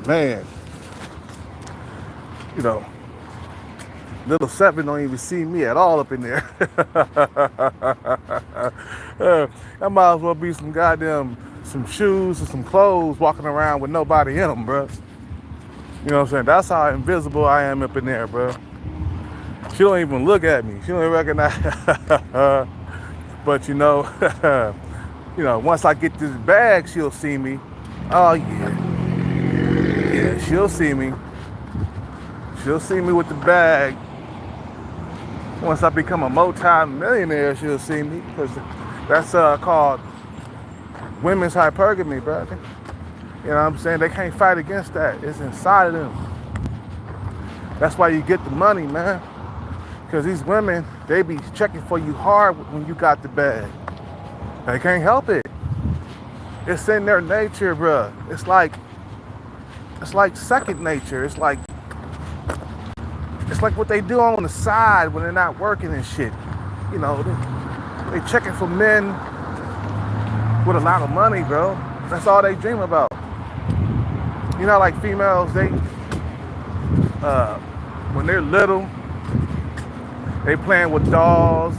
Man, you know, little seven don't even see me at all up in there. That might as well be some goddamn, some shoes and some clothes walking around with nobody in them, bro. You know what I'm saying? That's how invisible I am up in there, bro. She don't even look at me. She don't even recognize. But you know, once I get this bag, she'll see me. Oh yeah. Yeah, she'll see me. She'll see me with the bag. Once I become a multi-millionaire, she'll see me. Because that's called women's hypergamy, bro. You know what I'm saying? They can't fight against that. It's inside of them. That's why you get the money, man. Because these women, they be checking for you hard when you got the bag. They can't help it. It's in their nature, bro. It's like second nature. It's like what they do on the side when they're not working and shit. You know, they checking for men with a lot of money, bro. That's all they dream about. You know, like females, they when they're little, they playing with dolls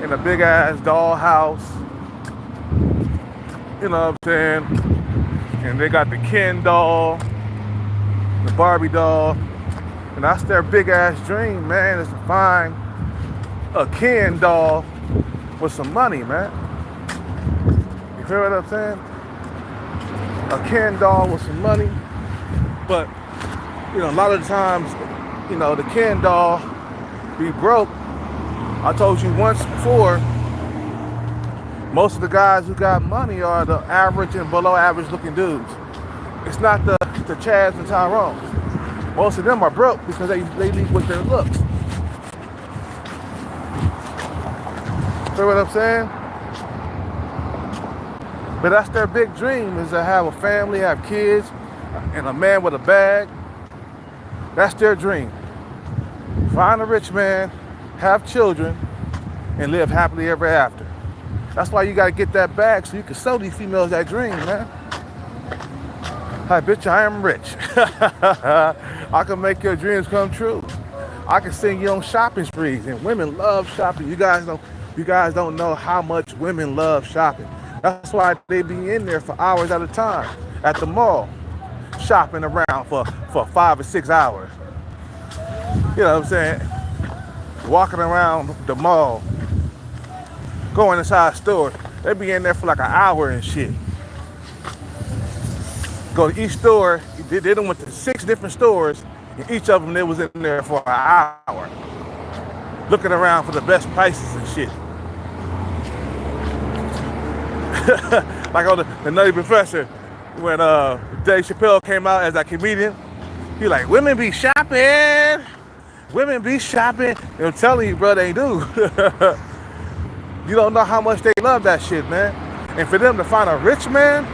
in a big ass doll house. You know what I'm saying? And they got the Ken doll, the Barbie doll, and that's their big ass dream, man, is to find a Ken doll with some money, man. You hear what I'm saying? A Ken doll with some money. But, a lot of the times, the Ken doll be broke. I told you once before, most of the guys who got money are the average and below average looking dudes. It's not the Chads and Tyrones. Most of them are broke because they lead with their looks. See what I'm saying? But that's their big dream, is to have a family, have kids, and a man with a bag. That's their dream. Find a rich man, have children, and live happily ever after. That's why you gotta get that bag so you can sell these females that dream, man. Hi, bitch, I am rich. I can make your dreams come true. I can send you on shopping sprees, and women love shopping. You guys don't know how much women love shopping. That's why they be in there for hours at a time at the mall, shopping around for 5 or 6 hours. You know what I'm saying? Walking around the mall, going inside stores. They be in there for like an hour and shit. Go to each store. They done went to 6 different stores, and each of them they was in there for an hour, looking around for the best prices and shit. Like on the Nutty Professor, when Dave Chappelle came out as a comedian, he like, women be shopping. Women be shopping. And I'm telling you, bro, they do. You don't know how much they love that shit, man. And for them to find a rich man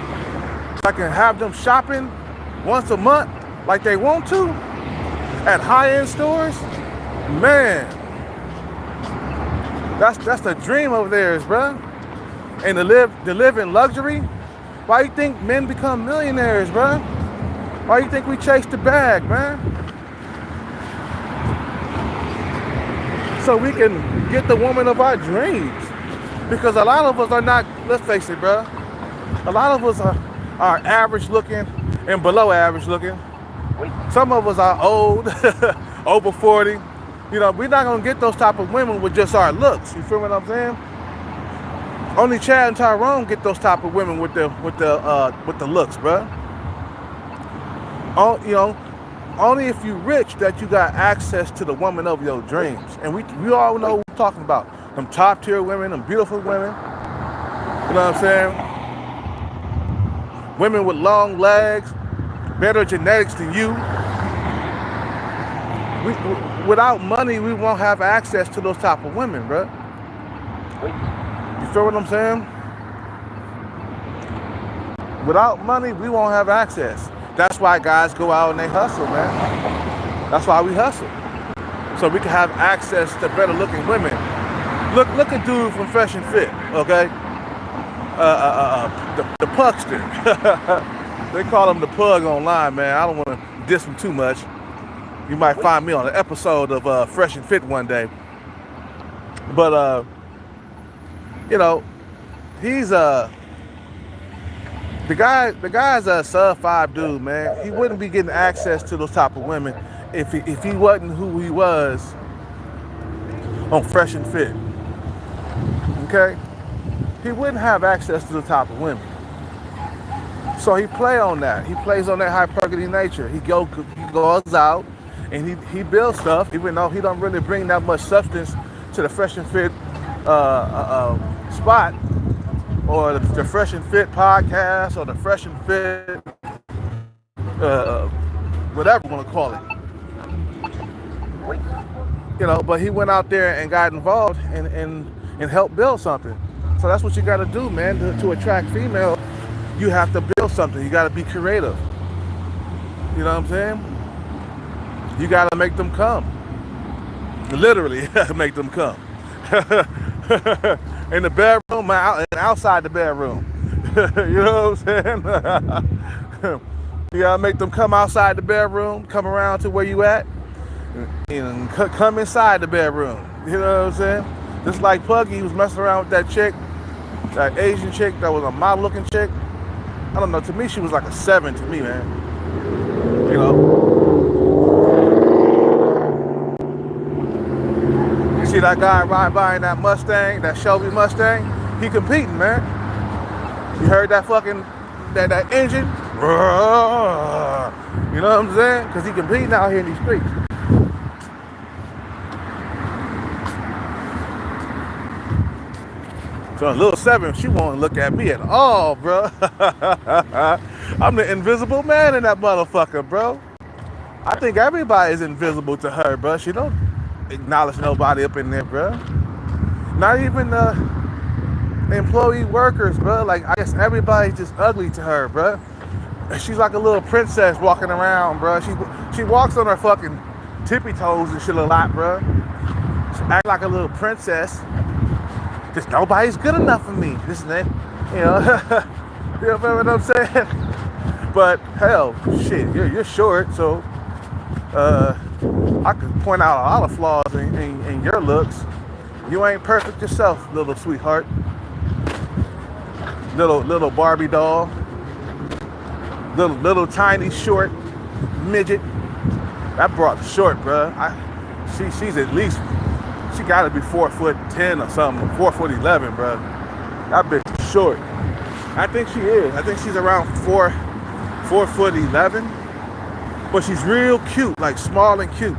that can have them shopping once a month like they want to at high-end stores, man, that's the dream of theirs, bro. And to live in luxury. Why you think men become millionaires, bro? Why you think we chase the bag, man? So we can get the woman of our dreams. Because a lot of us are not, let's face it, bro. A lot of us are average looking and below average looking. Some of us are old, over 40. You know, we're not gonna get those type of women with just our looks. You feel what I'm saying? Only Chad and Tyrone get those type of women with the looks, bro. You know, only if you rich that you got access to the woman of your dreams. And we all know what we're talking about. Them top tier women, them beautiful women. You know what I'm saying? Women with long legs, better genetics than you. Without money, we won't have access to those type of women, bro. You feel what I'm saying? Without money, we won't have access. That's why guys go out and they hustle, man. That's why we hustle. So we can have access to better looking women. Look at dude from Fresh and Fit, okay? The Pugster. They call him the Pug online, man. I don't want to diss him too much. You might find me on an episode of Fresh and Fit one day. But you know, he's the guy's a sub-5 dude, man. He wouldn't be getting access to those type of women if he wasn't who he was on Fresh and Fit. Okay? He wouldn't have access to the type of women. So he plays on that hypergamy nature. He goes out and he builds stuff, even though he don't really bring that much substance to the Fresh and Fit spot, or the Fresh and Fit podcast, or the Fresh and Fit whatever you want to call it. You know, but he went out there and got involved and helped build something. So that's what you got to do, man. To attract female, you have to build something. You got to be creative. You know what I'm saying? You got to make them come. Literally, make them come. In the bedroom and outside the bedroom. You know what I'm saying? You gotta make them come outside the bedroom, come around to where you at, and come inside the bedroom. You know what I'm saying? Just like Puggy was messing around with that chick, that Asian chick that was a model looking chick. I don't know, to me she was like a 7 to me, man. You know? See that guy ride by in that Mustang, that Shelby Mustang? He competing, man. You heard that fucking, that engine? You know what I'm saying? Because he competing out here in these streets. So a little 7, she won't look at me at all, bro. I'm the invisible man in that motherfucker, bro. I think everybody is invisible to her, bro. She don't acknowledge nobody up in there, bro. Not even the employee workers, bro. Like, I guess everybody's just ugly to her, bro. She's like a little princess walking around, bro. She walks on her fucking tippy toes and shit a lot, bro. She act like a little princess. Just nobody's good enough for me. This and that, you know. You know what I'm saying? But hell, shit, you're short, so I could point out a lot of flaws in your looks. You ain't perfect yourself, little sweetheart. Little Barbie doll. Little tiny short midget. That brought short, bruh. She's at least, she gotta be 4'10" or something, 4'11", bruh. That bitch is short. I think she is. I think she's around 4'11", but she's real cute, like small and cute.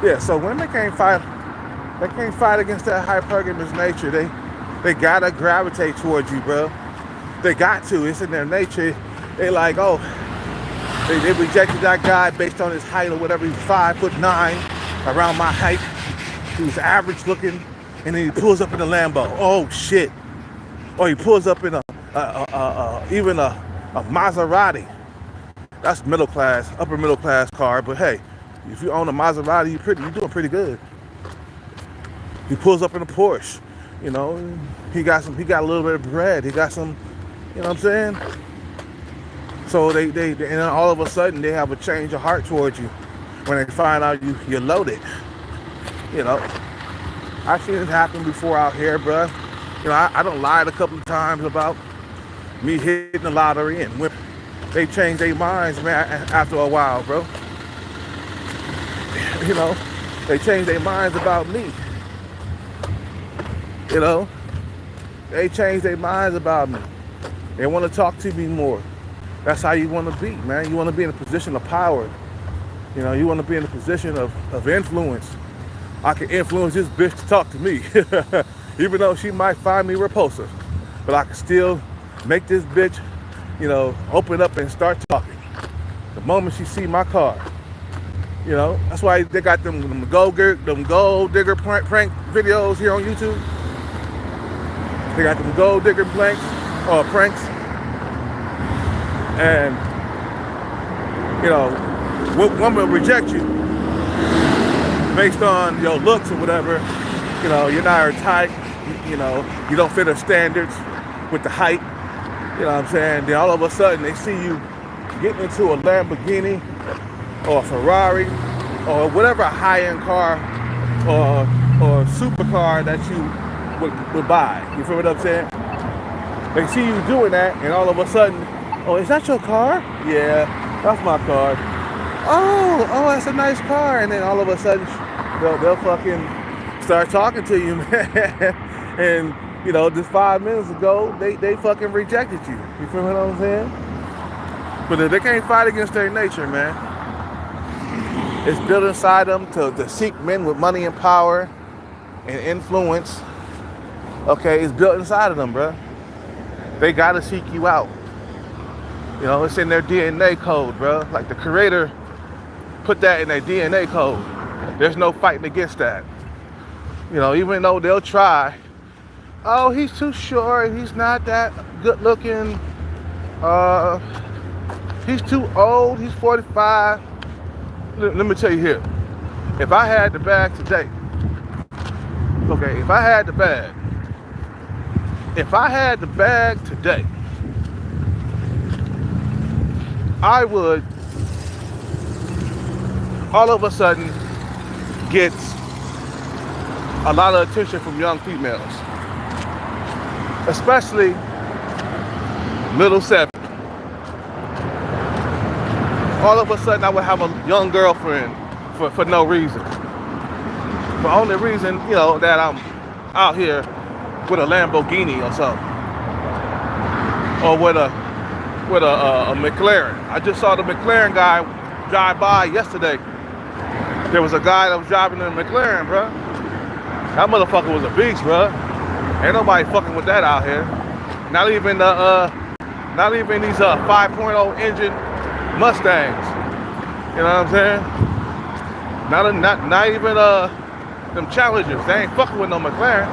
Yeah, so women can't fight. They can't fight against that hypergamous nature. They gotta gravitate towards you, bro. They got to. It's in their nature. They like, oh, they rejected that guy based on his height or whatever. He's 5'9", around my height. He was average looking, and then he pulls up in a Lambo. Oh shit! Or he pulls up in even a Maserati. That's middle class, upper middle class car. But hey, if you own a Maserati, you're doing pretty good. He pulls up in a Porsche. You know, he got a little bit of bread. He got some, you know what I'm saying? So they and then all of a sudden they have a change of heart towards you when they find out you're loaded. You know, I've seen it happen before out here, bro. You know, I done lied a couple of times about me hitting the lottery, and when they change their minds, man, after a while, bro. You know, they change their minds about me. You know, they change their minds about me. They want to talk to me more. That's how you want to be, man. You want to be in a position of power. You know, you want to be in a position of influence. I can influence this bitch to talk to me, even though she might find me repulsive. But I can still make this bitch, you know, open up and start talking the moment she see my car. You know, that's why they got them gold digger prank videos here on YouTube. They got them gold digger pranks. And, you know, one will reject you based on your looks or whatever. You know, you're not her type. You know, you don't fit her standards with the height. You know what I'm saying? Then all of a sudden they see you getting into a Lamborghini or a Ferrari or whatever high-end car or supercar that you would buy. You feel what I'm saying? They see you doing that, and all of a sudden, oh, is that your car? Yeah, that's my car. Oh, that's a nice car. And then all of a sudden, they'll fucking start talking to you, man. And, you know, just 5 minutes ago, they fucking rejected you. You feel what I'm saying? But they can't fight against their nature, man. It's built inside them to seek men with money and power and influence. Okay, it's built inside of them, bro. They gotta seek you out. You know, it's in their DNA code, bro. Like the creator put that in their DNA code. There's no fighting against that. You know, even though they'll try, oh, he's too short, he's not that good looking, he's too old, he's 45. Let me tell you here, if I had the bag today, okay, if I had the bag today, I would all of a sudden get a lot of attention from young females, especially middle 7. All of a sudden I would have a young girlfriend for no reason. The only reason, you know, that I'm out here with a Lamborghini or something, or with a McLaren. I just saw the McLaren guy drive by yesterday. There was a guy that was driving a McLaren, bro. That motherfucker was a beast, bro. Ain't nobody fucking with that out here. Not even these 5.0 engine Mustangs. You know what I'm saying? Not even them Challengers. They ain't fucking with no McLaren.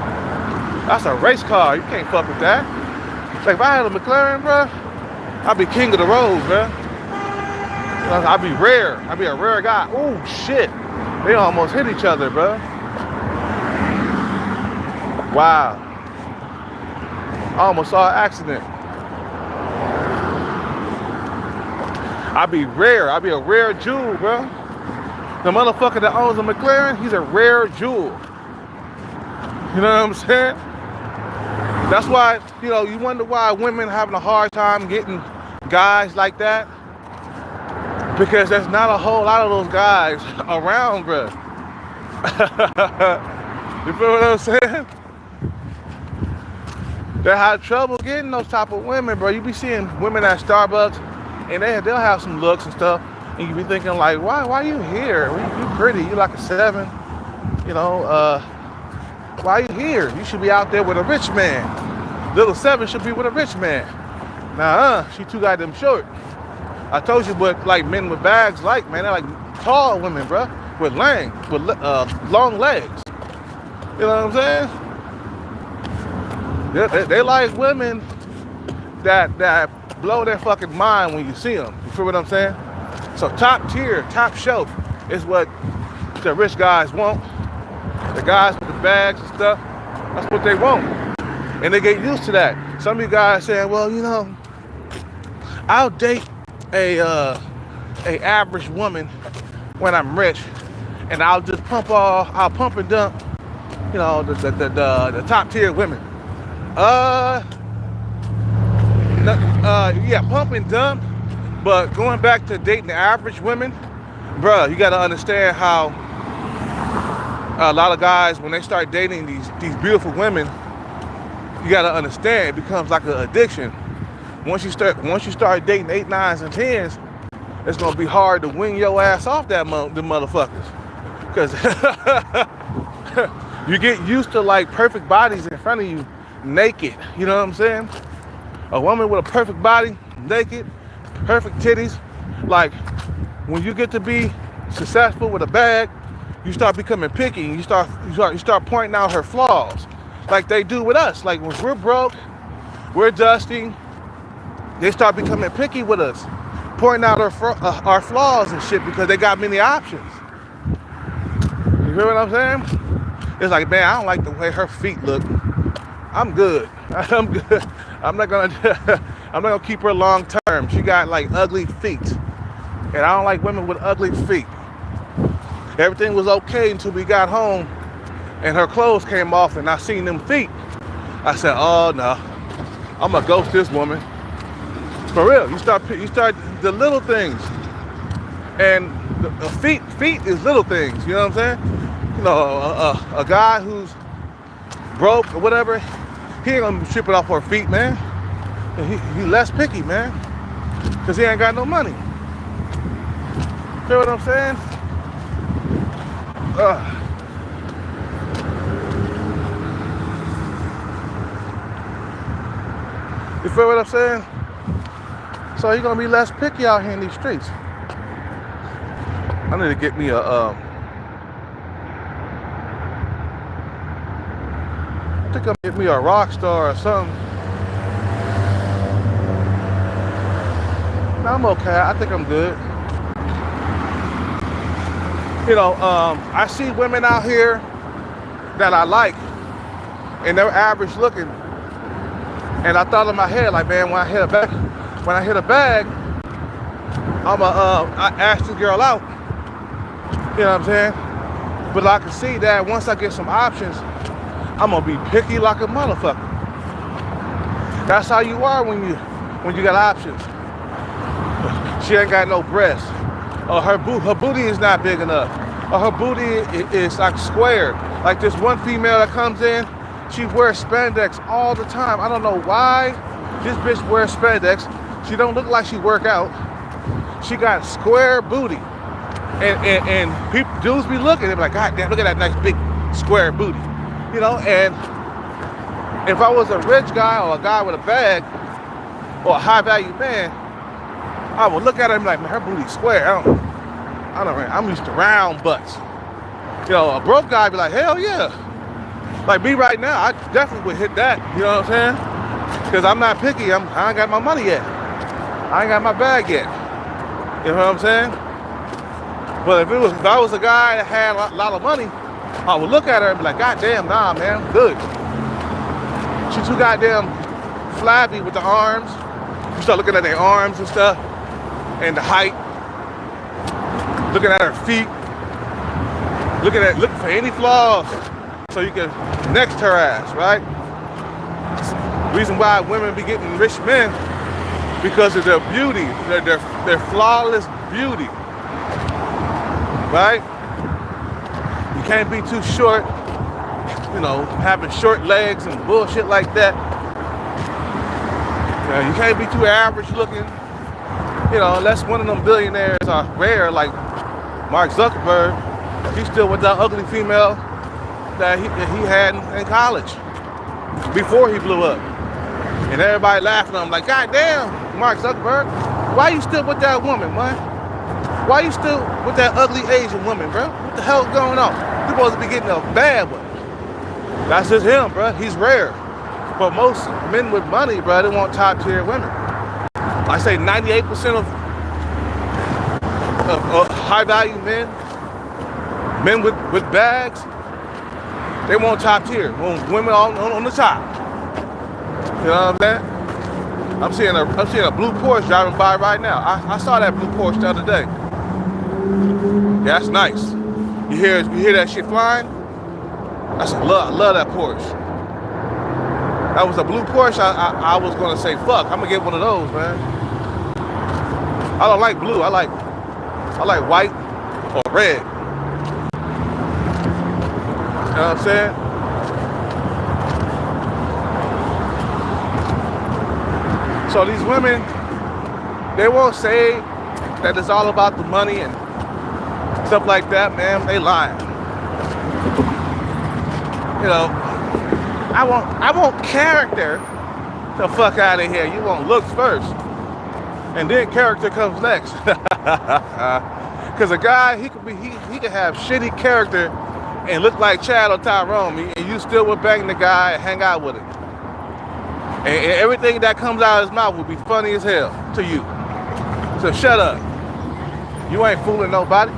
That's a race car. You can't fuck with that. Like if I had a McLaren, bro, I'd be king of the road, bro. I'd be rare. I'd be a rare guy. Oh shit. They almost hit each other, bro. Wow. I almost saw an accident. I be rare. I be a rare jewel, bro. The motherfucker that owns a McLaren, he's a rare jewel. You know what I'm saying? That's why, you wonder why women having a hard time getting guys like that. Because there's not a whole lot of those guys around, bro. You feel what I'm saying? They have trouble getting those type of women, bro. You be seeing women at Starbucks, and they'll have some looks and stuff, and you be thinking like, why you here? You pretty, you like a 7, why you here? You should be out there with a rich man. Little 7 should be with a rich man. Nah, she too goddamn short. I told you what like men with bags like, man. They're like tall women, bro, with long legs. You know what I'm saying? They like women that blow their fucking mind when you see them. You feel what I'm saying? So top tier, top shelf is what the rich guys want. The guys with the bags and stuff, that's what they want. And they get used to that. Some of you guys saying, well, I'll date a average woman when I'm rich, and I'll pump and dump, the top tier women. Yeah, pump and dump. But going back to dating the average women, bruh, you gotta understand how a lot of guys, when they start dating these beautiful women, you gotta understand it becomes like an addiction. Once you start dating 8, 9s, and 10s, it's gonna be hard to wing your ass off the motherfuckers, because you get used to like perfect bodies in front of you, naked. You know what I'm saying? A woman with a perfect body, naked, perfect titties. Like when you get to be successful with a bag, you start becoming picky. You start pointing out her flaws, like they do with us. Like when we're broke, we're dusty. They start becoming picky with us, pointing out our flaws and shit because they got many options. You hear what I'm saying? It's like, man, I don't like the way her feet look. I'm good. I'm good. I'm not gonna keep her long term. She got like ugly feet, and I don't like women with ugly feet. Everything was okay until we got home, and her clothes came off, and I seen them feet. I said, oh no, I'm gonna ghost this woman. For real, you start the little things, and the feet is little things. You know what I'm saying? A guy who's broke or whatever, he ain't gonna be tripping off her feet, man. He less picky, man, because he ain't got no money. Feel what I'm saying? You feel what I'm saying? So you're gonna be less picky out here in these streets. I need to get me I think I'm gonna get me a rock star or something. No, I'm okay. I think I'm good. I see women out here that I like, and they're average looking. And I thought in my head, like, man, when I hit a bag, I ask the girl out. You know what I'm saying? But I can see that once I get some options, I'm gonna be picky like a motherfucker. That's how you are when you got options. She ain't got no breasts, or her booty is not big enough, or her booty is like square. Like this one female that comes in, she wears spandex all the time. I don't know why this bitch wears spandex. She don't look like she work out. She got square booty, and people, dudes be looking. They be like, God damn, look at that nice big square booty, And if I was a rich guy or a guy with a bag or a high value man, I would look at her and be like, man, her booty's square. I'm used to round butts. A broke guy be like, hell yeah. Like me right now, I definitely would hit that. You know what I'm saying? Because I'm not picky. I ain't got my money yet. I ain't got my bag yet. You know what I'm saying? But if I was a guy that had a lot of money, I would look at her and be like, God damn, nah, man, I'm good. She too goddamn flabby with the arms. You start looking at their arms and stuff. and the height, looking at her feet, looking for any flaws so you can next her ass, right? Reason why women be getting rich men because of their beauty, their flawless beauty, right? You can't be too short, you know, having short legs and bullshit like that. You can't be too average looking, you know, unless one of them billionaires are rare, like Mark Zuckerberg. He's still with that ugly female that he had in college before he blew up. And everybody laughing at him like, God damn, Mark Zuckerberg, why you still with that woman, man? Why you still with that ugly Asian woman, bro? What the hell's going on? You're supposed to be getting a bad one. That's just him, bro. He's rare. But most men with money, bro, they want top tier women. I say 98% of high value men with bags, they want top tier. Want women on the top. You know what I'm saying? I'm seeing a blue Porsche driving by right now. I saw that blue Porsche the other day. Yeah, that's nice. You hear that shit flying? I love that Porsche. That was a blue Porsche. I was gonna say fuck. I'm gonna get one of those, man. I don't like blue. I like white or red. You know what I'm saying? So these women, they won't say that it's all about the money and stuff like that, man. They lying. You know, I want character. The fuck out of here. You want looks first, and then character comes next. Because a guy, he could have shitty character and look like Chad or Tyrone, and you still would bang the guy and hang out with him. And everything that comes out of his mouth will be funny as hell to you. So shut up. You ain't fooling nobody.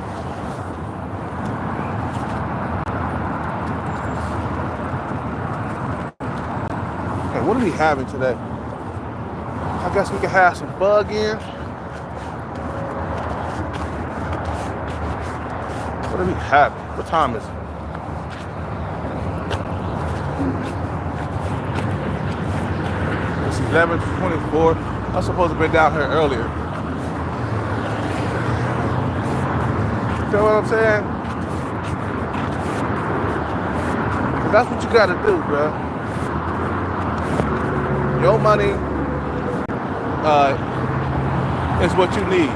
Okay, what are we having today? I guess we can have some bug in. What are we having? What time is it? It's 11:24. I was supposed to be down here earlier. You know what I'm saying? That's what you gotta do, bro. Your money is what you need.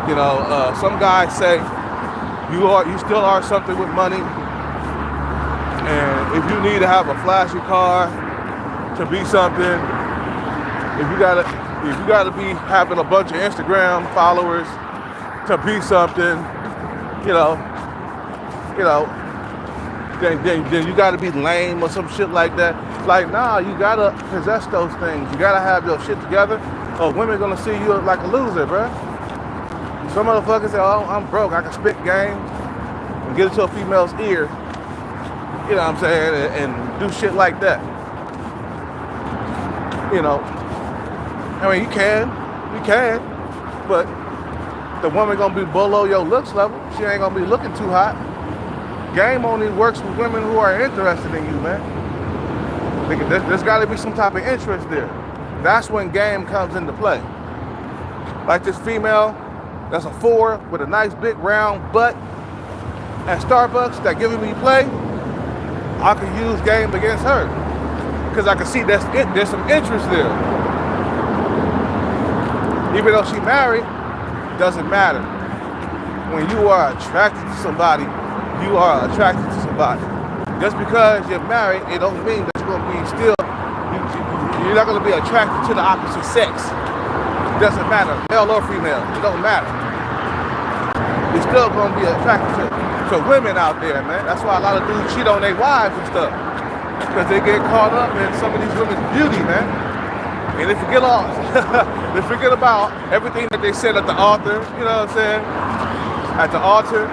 You know, some guys say you still are something with money, and if you need to have a flashy car to be something, if you gotta be having a bunch of Instagram followers to be something, then you gotta be lame or some shit like that. Like, nah, you gotta possess those things. You gotta have your shit together, or women gonna see you like a loser, bruh. Some motherfuckers say, oh, I'm broke, I can spit game and get into a female's ear, you know what I'm saying, and do shit like that. You know, I mean, you can, but the woman gonna be below your looks level. She ain't gonna be looking too hot. Game only works with women who are interested in you, man. There's gotta be some type of interest there. That's when game comes into play. Like this female, that's a 4 with a nice big round butt at Starbucks that giving me play, I can use game against her. Because I can see there's some interest there. Even though she married, doesn't matter. When you are attracted to somebody, you are attracted to somebody. Just because you're married, it don't mean that you're gonna be you're not gonna be attracted to the opposite sex. It doesn't matter, male or female, it don't matter. You're still gonna be attracted to women out there, man. That's why a lot of dudes cheat on their wives and stuff. Because they get caught up in some of these women's beauty, man. And they forget about everything that they said at the altar, you know what I'm saying? At the altar,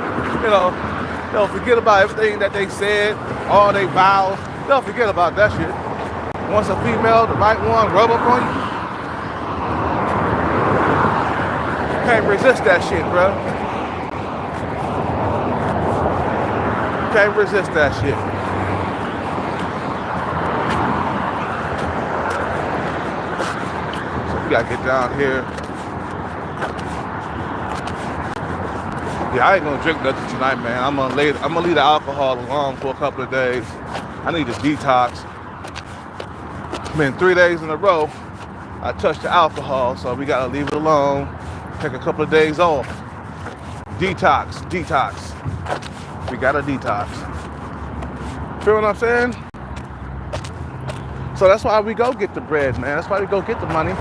they'll forget about everything that they said, all they vows. They'll forget about that shit. Once a female, the right one, rub up on you, Can't resist that shit, bro. Can't resist that shit. So we gotta get down here. Yeah, I ain't gonna drink nothing tonight, man. I'm gonna leave the alcohol alone for a couple of days. I need to detox. Been 3 days in a row, I touched the alcohol, so we gotta leave it alone. Take a couple of days off. Detox. We gotta detox. Feel what I'm saying? So that's why we go get the bread, man. That's why we go get the money.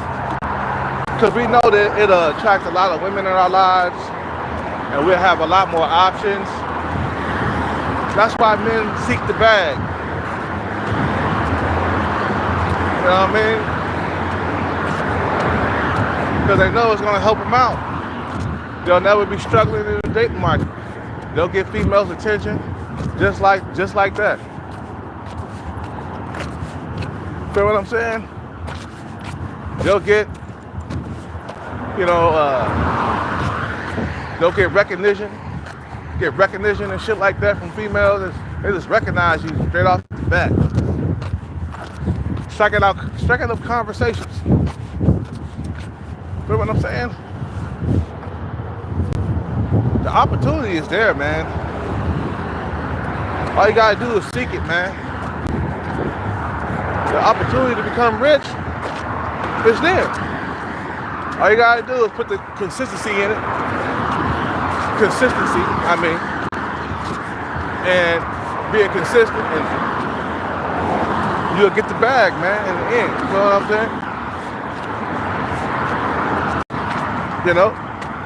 Because we know that it'll attract a lot of women in our lives, and we'll have a lot more options. That's why men seek the bag. You know what I mean? Because they know it's going to help them out. They'll never be struggling in the dating market. They'll get females' attention just like that. Feel what I'm saying? They'll get, they'll get recognition and shit like that from females. They just recognize you straight off the bat. Striking up conversations. Feel what I'm saying? The opportunity is there, man. All you gotta do is seek it, man. The opportunity to become rich is there. All you gotta do is put the consistency in it. And being consistent, and you'll get the bag, man, in the end. You know what I'm saying? You know,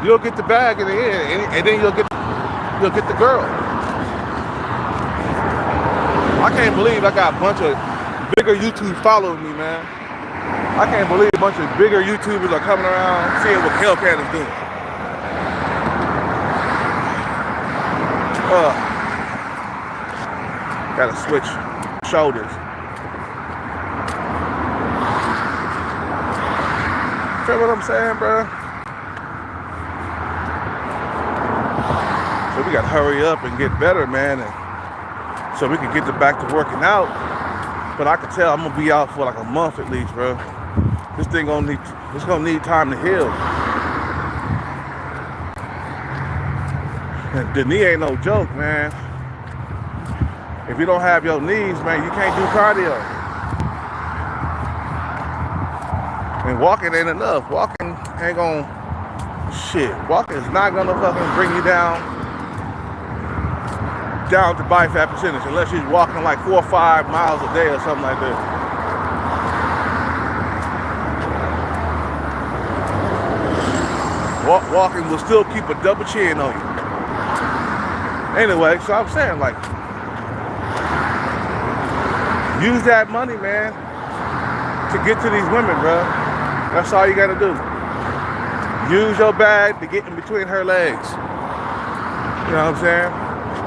you'll get the bag in the end, and then you'll get the girl. I can't believe I got a bunch of bigger YouTube following me, man. I can't believe a bunch of bigger YouTubers are coming around seeing what Hellcat is doing. Gotta switch shoulders. Feel what I'm saying, bro? So we gotta hurry up and get better, man, and so we can get back to working out. But I can tell I'm gonna be out for like a month at least, bro. This thing gonna need time to heal. And the knee ain't no joke, man. If you don't have your knees, man, you can't do cardio. And walking ain't enough. Walking ain't gonna shit. Walking is not gonna fucking bring you down to body fat percentage unless you're walking like 4 or 5 miles a day or something like that. Walking will still keep a double chin on you. Anyway, so I'm saying, like, use that money, man, to get to these women, bro. That's all you gotta do. Use your bag to get in between her legs. You know what I'm saying?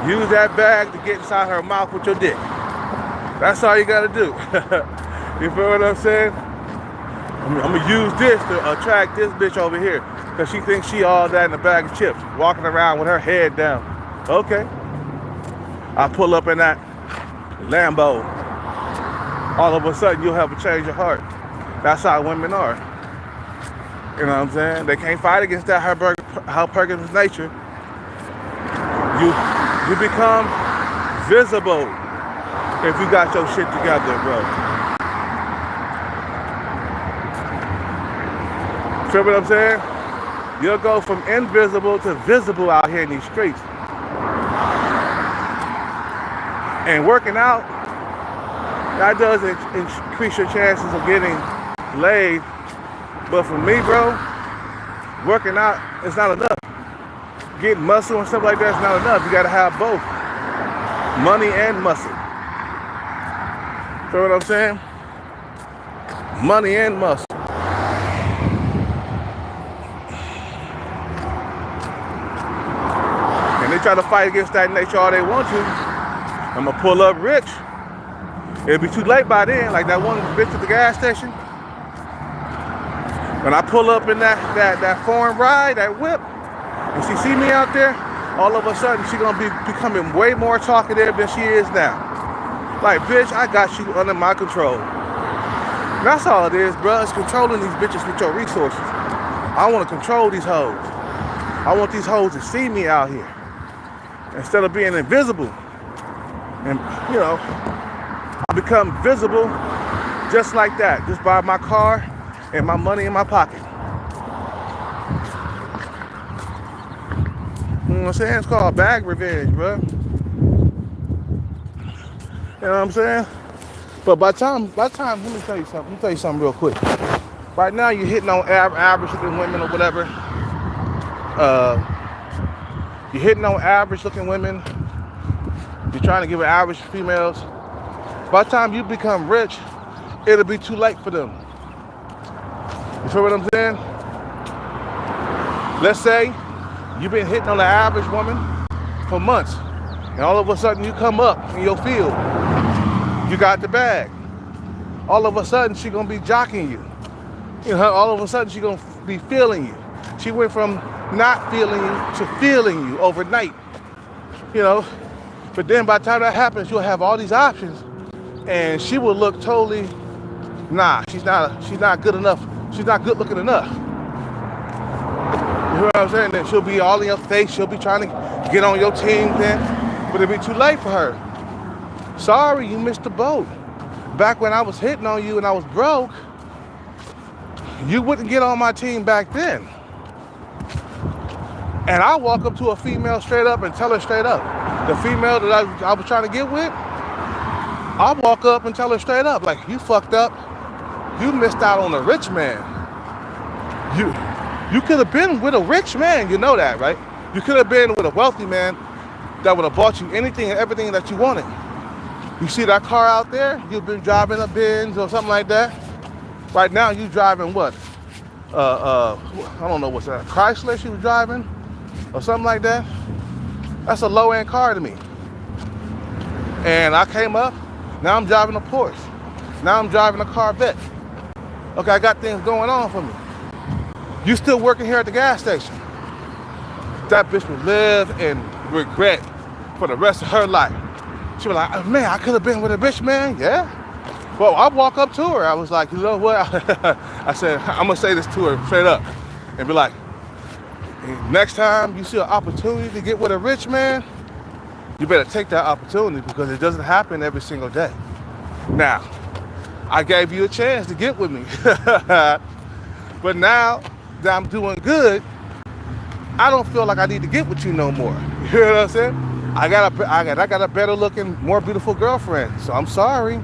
Use that bag to get inside her mouth with your dick. That's all you gotta do. You feel what I'm saying? I'm gonna use this to attract this bitch over here because she thinks she all that in a bag of chips, walking around with her head down. Okay. I pull up in that Lambo. All of a sudden, you'll have a change of heart. That's how women are. You know what I'm saying? They can't fight against that hypergamy nature. You become visible if you got your shit together, bro. Feel what I'm saying? You'll go from invisible to visible out here in these streets. And working out, that does increase your chances of getting laid. But for me, bro, working out is not enough. Getting muscle and stuff like that is not enough. You gotta have both. Money and muscle. Feel what I'm saying? Money and muscle. And they try to fight against that nature all they want to. I'm gonna pull up rich. It'll be too late by then, like that one bitch at the gas station. When I pull up in that foreign ride, that whip, and she see me out there, all of a sudden she gonna be becoming way more talkative than she is now. Like, bitch, I got you under my control. That's all it is, bro. It's controlling these bitches with your resources. I want to control these hoes. I want these hoes to see me out here instead of being invisible. And, you know, I become visible just like that, just by my car and my money in my pocket. You know what I'm saying? It's called bag revenge, bro. You know what I'm saying? But by the time, let me tell you something real quick. Right now, you're hitting on average looking women or whatever. You're hitting on average looking women. You're trying to give it average females. By the time you become rich, it'll be too late for them. You feel what I'm saying? Let's say you've been hitting on the average woman for months, and all of a sudden you come up in your field. You got the bag. All of a sudden, she gonna be jocking you. You know, all of a sudden, she gonna be feeling you. She went from not feeling you to feeling you overnight. You know, but then by the time that happens, you'll have all these options, and she will look totally, nah, she's not good enough. She's not good looking enough. You know what I'm saying? Then she'll be all in your face. She'll be trying to get on your team then, but it'll be too late for her. Sorry, you missed the boat. Back when I was hitting on you and I was broke, you wouldn't get on my team back then. And I walk up to a female straight up and tell her straight up. The female that I was trying to get with, I walk up and tell her straight up, like, you fucked up. You missed out on a rich man. You could have been with a rich man, you know that, right? You could have been with a wealthy man that would have bought you anything and everything that you wanted. You see that car out there? You've been driving a Benz or something like that. Right now, you driving what? I don't know what's that. Chrysler she was driving, or something like that. That's a low-end car to me. And I came up. Now I'm driving a Porsche. Now I'm driving a Corvette. Okay, I got things going on for me. You still working here at the gas station? That bitch would live in regret for the rest of her life. She was like, man, I could have been with a bitch, man. Yeah. Well, I walk up to her. I was like, you know what? I said, I'm going to say this to her straight up and be like, next time you see an opportunity to get with a rich man, you better take that opportunity because it doesn't happen every single day. Now, I gave you a chance to get with me. But now that I'm doing good, I don't feel like I need to get with you no more. You know what I'm saying? I got a better looking, more beautiful girlfriend. So I'm sorry.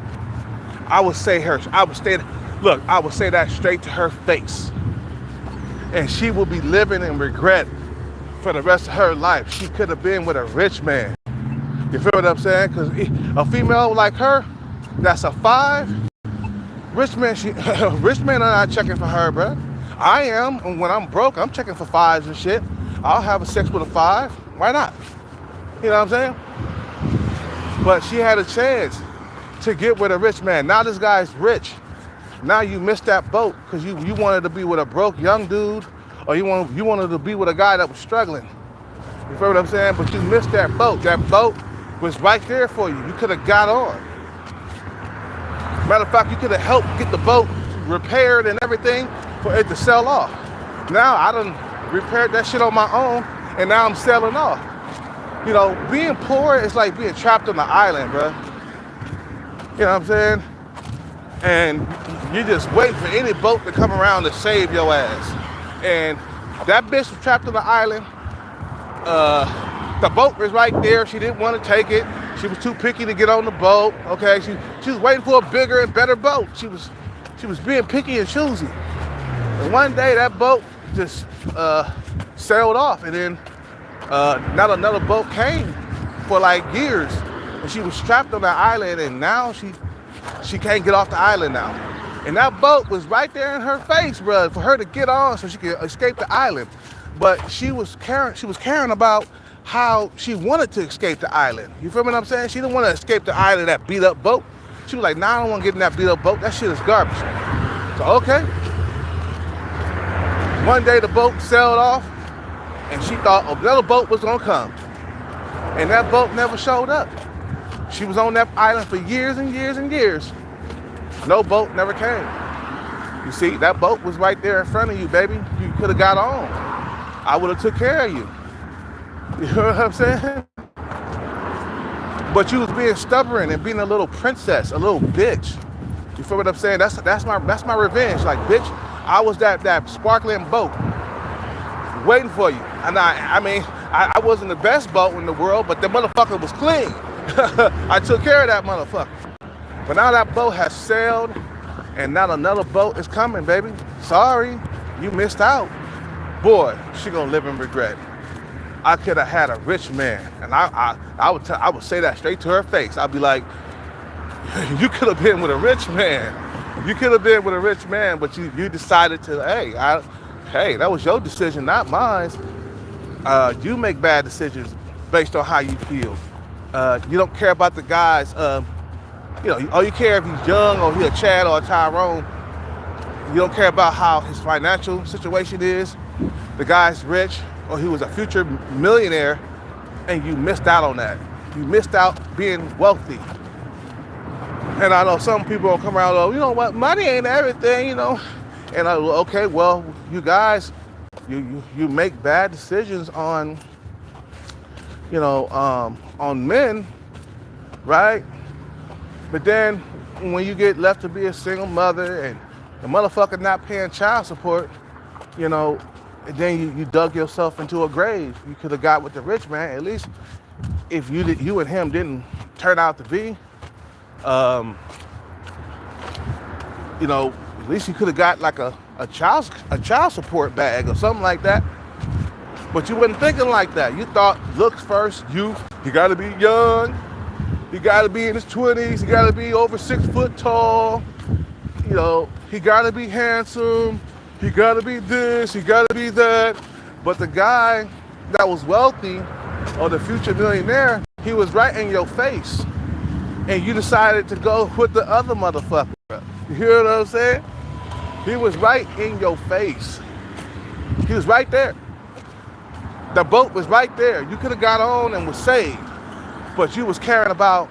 I would say that straight to her face. And she will be living in regret for the rest of her life. She could have been with a rich man. You feel what I'm saying? Because a female like her, that's a 5. Rich men are not checking for her, bro. I am, and when I'm broke, I'm checking for 5s and shit. I'll have a sex with a 5. Why not? You know what I'm saying? But she had a chance to get with a rich man. Now this guy's rich. Now you missed that boat because you wanted to be with a broke young dude, or you wanted to be with a guy that was struggling. You feel what I'm saying? But you missed that boat. That boat was right there for you. You could have got on. Matter of fact, you could have helped get the boat repaired and everything for it to sell off. Now I done repaired that shit on my own, and now I'm selling off. You know, being poor is like being trapped on the island, bro. You know what I'm saying? And you just wait for any boat to come around to save your ass. And that bitch was trapped on the island. The boat was right there. She didn't want to take it. She was too picky to get on the boat. Okay, she was waiting for a bigger and better boat. She was being picky and choosy. And one day that boat just sailed off, and then not another boat came for like years, and she was trapped on that island, and now she can't get off the island now. And that boat was right there in her face, bro, for her to get on so she could escape the island. But she was caring about how she wanted to escape the island. You feel what I'm saying? She didn't want to escape the island, that beat up boat. She was like, nah, I don't want to get in that beat up boat. That shit is garbage. So, okay. One day the boat sailed off, and she thought another boat was gonna come, and that boat never showed up. She was on that island for years and years and years. No boat never came. You see, that boat was right there in front of you, baby. You could have got on. I would have took care of you. You know what I'm saying? But you was being stubborn and being a little princess, a little bitch. You feel what I'm saying? That's my revenge. Like, bitch, I was that sparkling boat waiting for you. And I wasn't the best boat in the world, but the motherfucker was clean. I took care of that motherfucker. But now that boat has sailed, and now another boat is coming, baby. Sorry, you missed out. Boy, she gonna live in regret. I could have had a rich man, and I would say that straight to her face. I'd be like, you could have been with a rich man. You could have been with a rich man, but you decided to, hey, that was your decision, not mine. You make bad decisions based on how you feel. You don't care about the guys. All you care if he's young or he's a Chad or a Tyrone. You don't care about how his financial situation is. The guy's rich or he was a future millionaire, and you missed out on that. You missed out being wealthy. And I know some people will come around, oh, you know what, money ain't everything, And okay, well, you guys, you make bad decisions on, on men, right? But then when you get left to be a single mother and the motherfucker not paying child support, and then you dug yourself into a grave. You could have got with the rich man. At least if you and him didn't turn out to be, at least you could have got like a child support bag or something like that. But you wasn't thinking like that. You thought looks first, youth. You got to be young. You got to be in his 20s. You got to be over 6 foot tall. He got to be handsome. He got to be this. He got to be that. But the guy that was wealthy or the future millionaire, he was right in your face. And you decided to go with the other motherfucker. You hear what I'm saying? He was right in your face. He was right there. The boat was right there. You could have got on and was saved. But you was caring about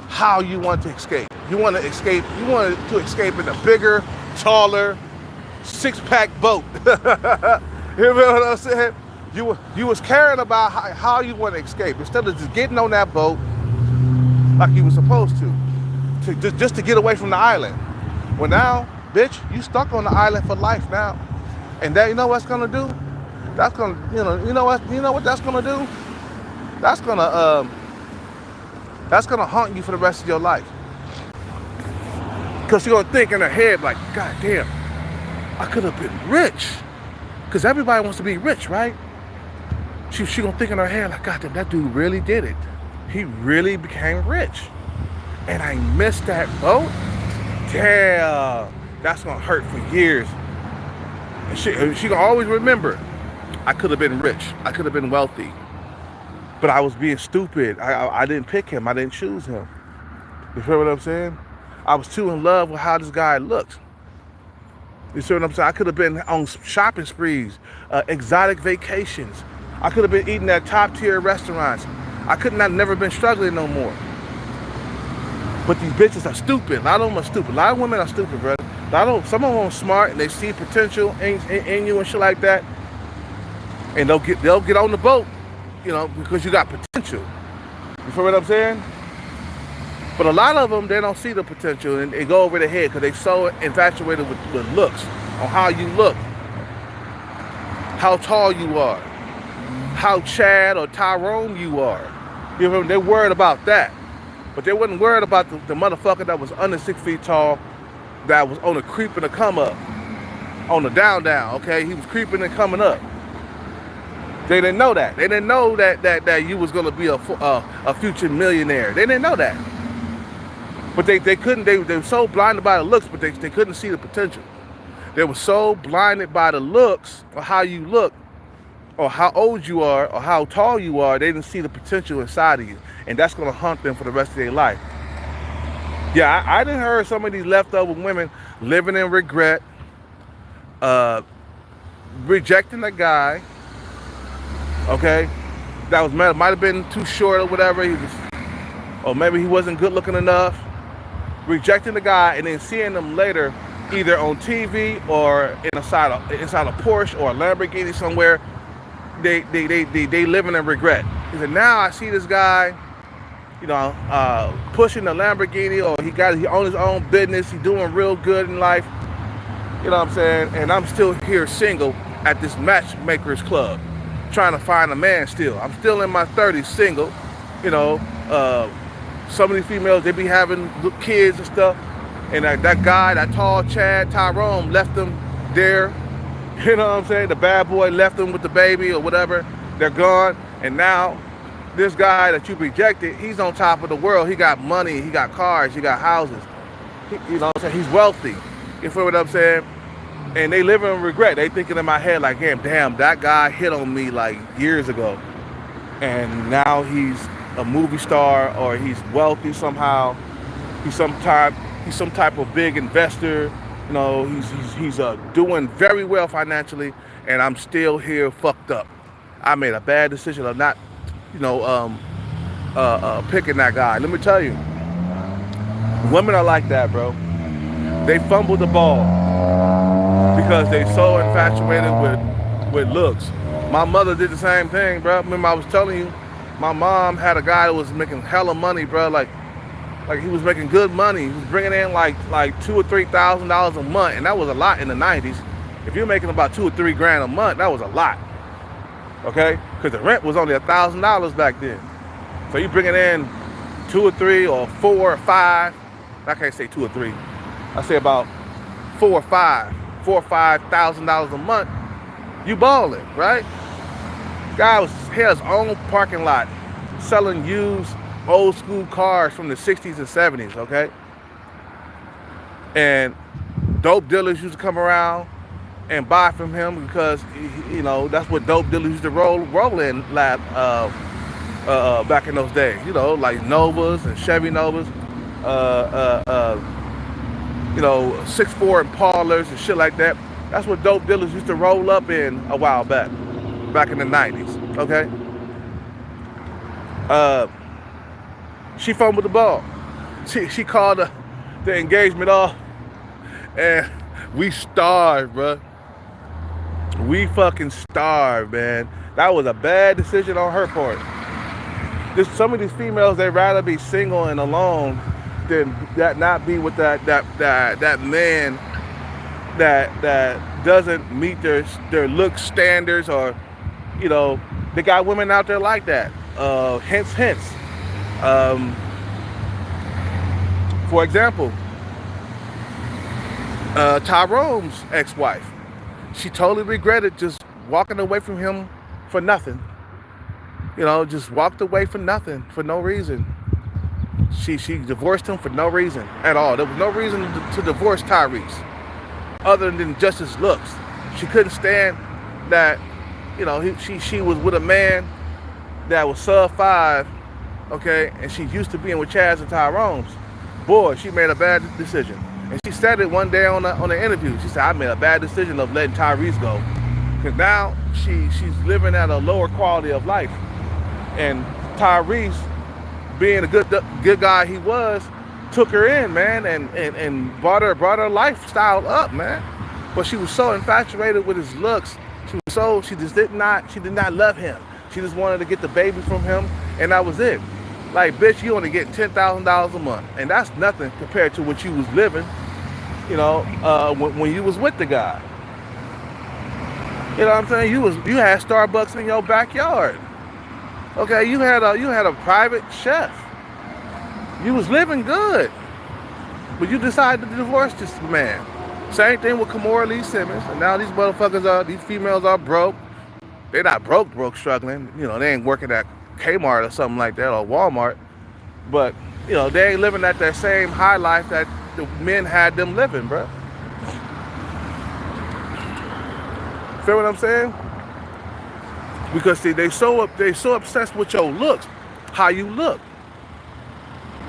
how you want to escape. You wanted to escape in a bigger, taller, 6-pack boat. You know what I'm saying? You was caring about how you want to escape instead of just getting on that boat like you were supposed to just to get away from the island. Well, now, bitch, you stuck on the island for life now. And that, you know what's gonna do? That's gonna, you know what that's gonna do? That's gonna haunt you for the rest of your life. Because you're gonna think in her head like, God damn, I could have been rich. Because everybody wants to be rich, right? She gonna think in her head like, God damn, that dude really did it. He really became rich. And I missed that boat? Damn, that's gonna hurt for years. And she gonna always remember, I could have been rich. I could have been wealthy. But I was being stupid. I didn't pick him. I didn't choose him. You feel what I'm saying? I was too in love with how this guy looked. You see what I'm saying? I could have been on shopping sprees, exotic vacations. I could have been eating at top tier restaurants. I could not never been struggling no more. But these bitches are stupid. A lot of them are stupid. A lot of women are stupid, brother. Some of them are smart and they see potential in you and shit like that. And they'll get on the boat, because you got potential. You feel what I'm saying? But a lot of them, they don't see the potential and they go over their head because they're so infatuated with looks, on how you look, how tall you are, how Chad or Tyrone you are. You know, they're worried about that. But they wasn't worried about the motherfucker that was under 6 feet tall, that was on a creep and a come up, on the down, okay? He was creeping and coming up. They didn't know that. They didn't know that you was gonna be a future millionaire. They didn't know that. But they couldn't, they were so blinded by the looks, but they couldn't see the potential. They were so blinded by the looks or how you look or how old you are or how tall you are, they didn't see the potential inside of you. And that's gonna haunt them for the rest of their life. Yeah, I done heard some of these leftover women living in regret, rejecting a guy, okay, that was might have been too short or whatever. Or maybe he wasn't good looking enough. Rejecting the guy and then seeing them later, either on TV or inside a Porsche or a Lamborghini somewhere. They living in regret. He said, now I see this guy, pushing a Lamborghini, or he owns his own business. He's doing real good in life. You know what I'm saying? And I'm still here single at this matchmakers club, trying to find a man still. I'm still in my 30s single. Some of these females, they be having kids and stuff. And that guy, that tall Chad Tyrone, left them there. You know what I'm saying? The bad boy left them with the baby or whatever. They're gone. And now this guy that you rejected, he's on top of the world. He got money, he got cars, he got houses. You know what I'm saying? He's wealthy. You feel what I'm saying? And they live in regret. They thinking in my head like, damn, that guy hit on me like years ago. And now he's a movie star, or he's wealthy somehow. He's some type of big investor. He's doing very well financially, and I'm still here fucked up. I made a bad decision of not, picking that guy. Let me tell you, women are like that, bro. They fumble the ball because they so infatuated with looks. My mother did the same thing, bro. Remember I was telling you, my mom had a guy that was making hella money, bro. Like he was making good money. He was bringing in like $2,000 or $3,000 a month, and that was a lot in the 90s. If you're making about $2 or $3 grand a month, that was a lot. Okay, because the rent was only $1,000 back then. So you bringing in 2 or 3 or 4 or 5. I can't say 2 or 3. I say about 4 or 5,000 a month. You balling, right? Guy had his own parking lot, selling used old school cars from the 60s and 70s, okay? And dope dealers used to come around and buy from him because, that's what dope dealers used to roll in back in those days. Like Novas and Chevy Novas, 6'4" Impalas and shit like that. That's what dope dealers used to roll up in a while back in the 90s, okay? She fumbled the ball. She called the engagement off, and we starved, bro. We fucking starved, man. That was a bad decision on her part. Some of these females, they'd rather be single and alone than not be with that man that doesn't meet their look standards, or they got women out there like that. Hence. For example, Tyrone's ex-wife, she totally regretted just walking away from him for nothing. Just walked away for nothing, for no reason. She divorced him for no reason at all. There was no reason to divorce Tyrese other than just his looks. She couldn't stand that, she was with a man that was sub-5, okay, and she used to being with Chaz and Tyrone's. Boy, she made a bad decision. And she said it one day on the interview. She said, I made a bad decision of letting Tyrese go. Because now she's living at a lower quality of life. And Tyrese, being a good guy he was, took her in, man, and brought her lifestyle up, man. But she was so infatuated with his looks. She did not love him. She just wanted to get the baby from him, and that was it. Like, bitch, you only get $10,000 a month, and that's nothing compared to what you was living, when you was with the guy. You know what I'm saying? You had Starbucks in your backyard. Okay, you had a private chef. You was living good, but you decided to divorce this man. Same thing with Kimora Lee Simmons, and now these females are broke. They're not broke, struggling. They ain't working at Kmart or something like that, or Walmart. But, they ain't living at that same high life that the men had them living, bro. Feel what I'm saying? Because see, they so obsessed with your looks, how you look.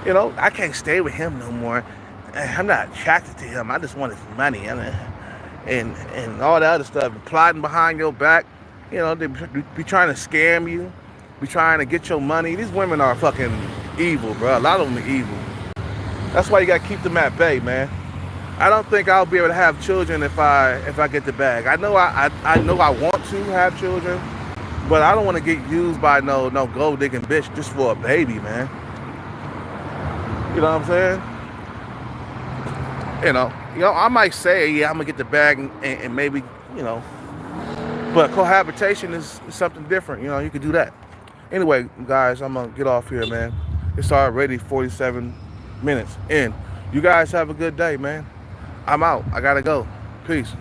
I can't stay with him no more. I'm not attracted to him. I just want his money. and all that other stuff, plotting behind your back. You know, they be trying to scam you, be trying to get your money. These women are fucking evil, bro. A lot of them are evil. That's why you gotta keep them at bay, man. I don't think I'll be able to have children if I get the bag. I know I know I want to have children, but I don't want to get used by no gold digging bitch just for a baby, man. You know what I'm saying? I might say, yeah, I'm gonna get the bag and maybe, but cohabitation is something different. You could do that. Anyway, guys, I'm gonna get off here, man. It's already 47 minutes in. You guys have a good day, man. I'm out. I gotta go. Peace.